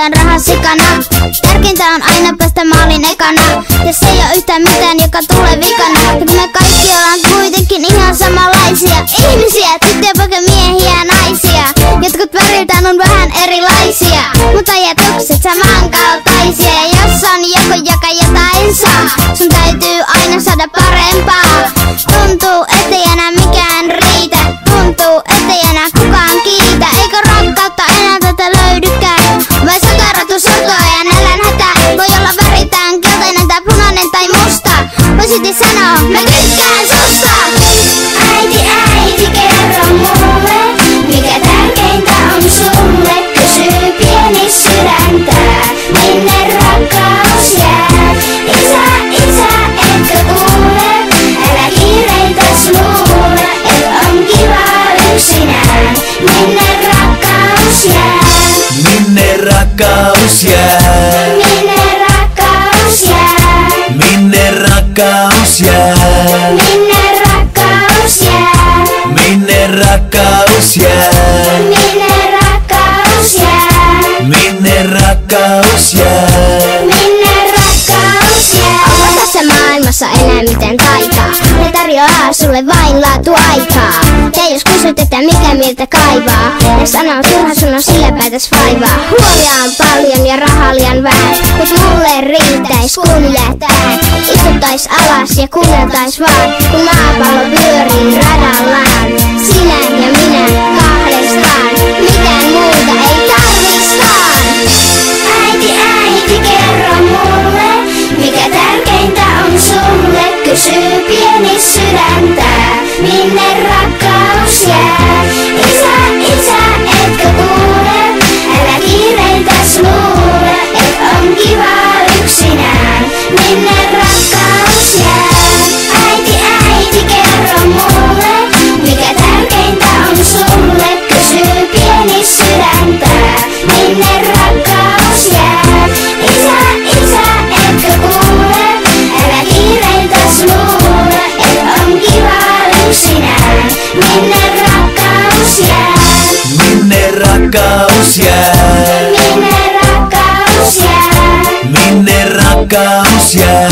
liian rahasikana. Tärkeintä on aina päästä maalin ekana. Ja se ei oo yhtään mitään, joka tulee vikana. Ja kun me kaikki ollaan kuitenkin ihan samanlaisia ihmisiä, tyttöjä, poikia, miehiä ja naisia. Jotkut väriltään on vähän erilaisia, mutta ajatukset samankaltaisia. Ja jos on joku, joka jotain saa, sun täytyy aina saada parempaa. Tuntuu, ettei enää mikään riitä. Tuntuu, ettei enää kukaan kiitä. Eikö rakkautta enää tätä löydykään? Vai sakarotusjuttua ja nälänhätä? Voi olla väritään keltainen tai punainen tai musta. Voi silti sanoa, mä tykkään susta. Äiti, äiti, kerro mulle, mikä tärkeintä on sulle. Kysyy pieni sydäntä, minne rakkaus jää. Isä, isä, etkö kuule? Älä kiireitäs luule, et on kiva yksinään. Minne rakkaus jää? Minne rakkaus jää? Minne rakkaus jää? Minne rakkaus jää? Minne rakkaus jää? Minne rakkaus jää? Minne rakkaus jää? Minne rakkaus jää? Minne rakkaus jää? Onko tässä maailmassa enää mitään taikaa? Ne tarjoaa sulle vain laatuaikaa. Ja jos kysyt, että mikä mieltä kaivaa, ne sanoo turha sun on sillä päätäs vaivaa. Huolia on paljon ja rahaa liian vähän, mut mulle riittäis kun jätään. Istuttais alas ja kuunneltais vaan, kun maapallo pyörii radallaan. Sinä ja minä kahdestaan, mitään muuta ei tarvistaan. Äiti, äiti, kerro mulle, mikä tärkeintä on sulle. Kysyy pieni sydäntä, minne rakkaus jää. Isä, isä, etkö kuule? Älä kiireitäs luule, et on kiva yksinään. Minne rakkaus jää? Äiti, äiti, kerro mulle, mikä tärkeintä on sulle. Kysyy pieni sydäntä, minne rakkaus jää. Isä, isä, etkö kuule? Älä kiireitäs luule, et on kiva yksinään. Minne rakkaus jää? Minne rakkaus jää? Minne rakkaus jää? Minne rakkaus jää?